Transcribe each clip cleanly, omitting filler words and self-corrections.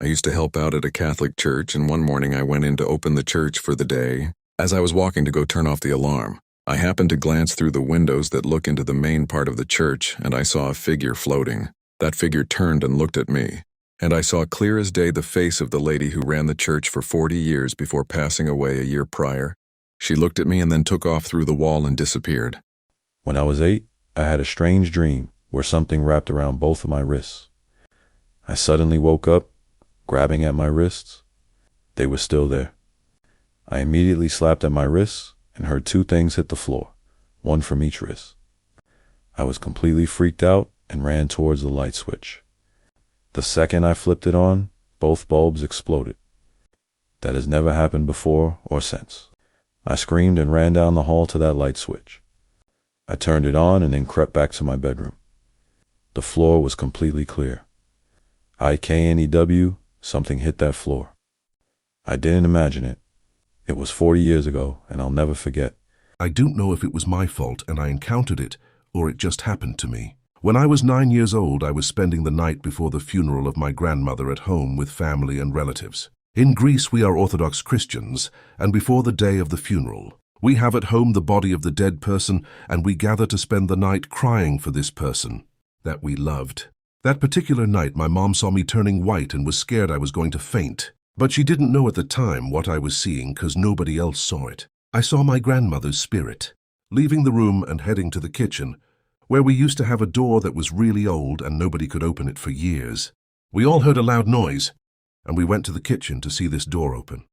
I used to help out at a Catholic church, and one morning I went in to open the church for the day. As I was walking to go turn off the alarm, I happened to glance through the windows that look into the main part of the church, and I saw a figure floating. That figure turned and looked at me, and I saw clear as day the face of the lady who ran the church for 40 years before passing away a year prior. She looked at me and then took off through the wall and disappeared. When I was 8, I had a strange dream where something wrapped around both of my wrists. I suddenly woke up, grabbing at my wrists. They were still there. I immediately slapped at my wrists and heard 2 things hit the floor, one from each wrist. I was completely freaked out and ran towards the light switch. The second I flipped it on, both bulbs exploded. That has never happened before or since. I screamed and ran down the hall to that light switch. I turned it on and then crept back to my bedroom. The floor was completely clear. IKNEW, something hit that floor. I didn't imagine it. It was 40 years ago, and I'll never forget. I don't know if it was my fault and I encountered it, or it just happened to me. When I was 9 years old, I was spending the night before the funeral of my grandmother at home with family and relatives. In Greece, we are Orthodox Christians, and before the day of the funeral, we have at home the body of the dead person, and we gather to spend the night crying for this person that we loved. That particular night, my mom saw me turning white and was scared I was going to faint. But she didn't know at the time what I was seeing because nobody else saw it. I saw my grandmother's spirit, leaving the room and heading to the kitchen, where we used to have a door that was really old and nobody could open it for years. We all heard a loud noise, and we went to the kitchen to see this door open.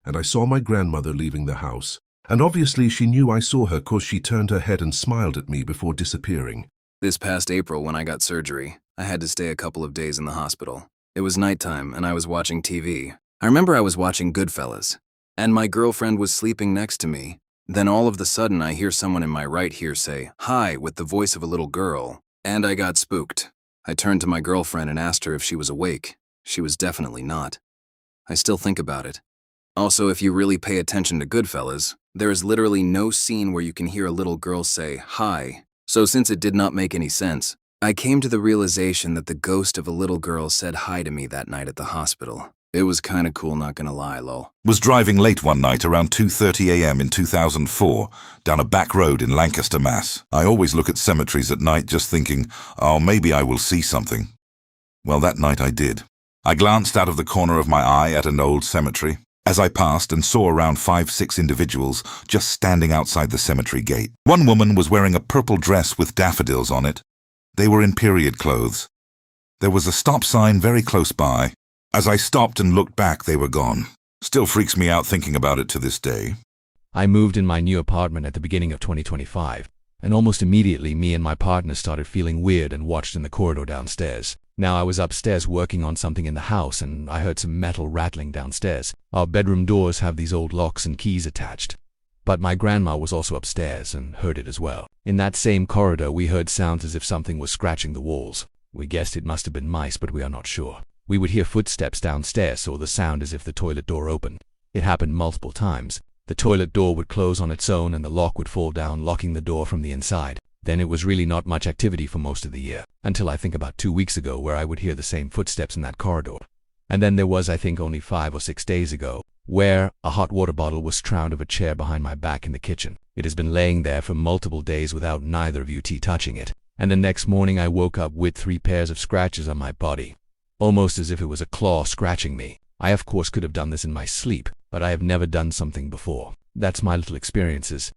And I saw my grandmother leaving the house, and obviously she knew I saw her because she turned her head and smiled at me before disappearing. This past April, when I got surgery, I had to stay a couple of days in the hospital. It was nighttime, and I was watching TV. I remember I was watching Goodfellas, and my girlfriend was sleeping next to me. Then all of a sudden, I hear someone in my right ear say, "Hi," with the voice of a little girl, and I got spooked. I turned to my girlfriend and asked her if she was awake. She was definitely not. I still think about it. Also, if you really pay attention to Goodfellas, there is literally no scene where you can hear a little girl say, "Hi." So since it did not make any sense, I came to the realization that the ghost of a little girl said hi to me that night at the hospital. It was kinda cool, not gonna lie, lol. Was driving late one night around 2:30 a.m. in 2004 down a back road in Lancaster, Mass. I always look at cemeteries at night just thinking, oh, maybe I will see something. Well, that night I did. I glanced out of the corner of my eye at an old cemetery as I passed and saw around 5-6 individuals just standing outside the cemetery gate. One woman was wearing a purple dress with daffodils on it. They were in period clothes. There was a stop sign very close by. As I stopped and looked back, they were gone. Still freaks me out thinking about it to this day. I moved in my new apartment at the beginning of 2025, and almost immediately me and my partner started feeling weird and watched in the corridor downstairs. Now I was upstairs working on something in the house and I heard some metal rattling downstairs. Our bedroom doors have these old locks and keys attached. But my grandma was also upstairs and heard it as well. In that same corridor, we heard sounds as if something was scratching the walls. We guessed it must have been mice, but we are not sure. We would hear footsteps downstairs or the sound as if the toilet door opened. It happened multiple times. The toilet door would close on its own and the lock would fall down, locking the door from the inside. Then it was really not much activity for most of the year, until I think about 2 weeks ago where I would hear the same footsteps in that corridor. And then there was, I think, only 5 or 6 days ago, where a hot water bottle was found of a chair behind my back in the kitchen. It has been laying there for multiple days without neither of you touching it. And the next morning I woke up with 3 pairs of scratches on my body, almost as if it was a claw scratching me. I of course could have done this in my sleep, but I have never done something before. That's my little experiences.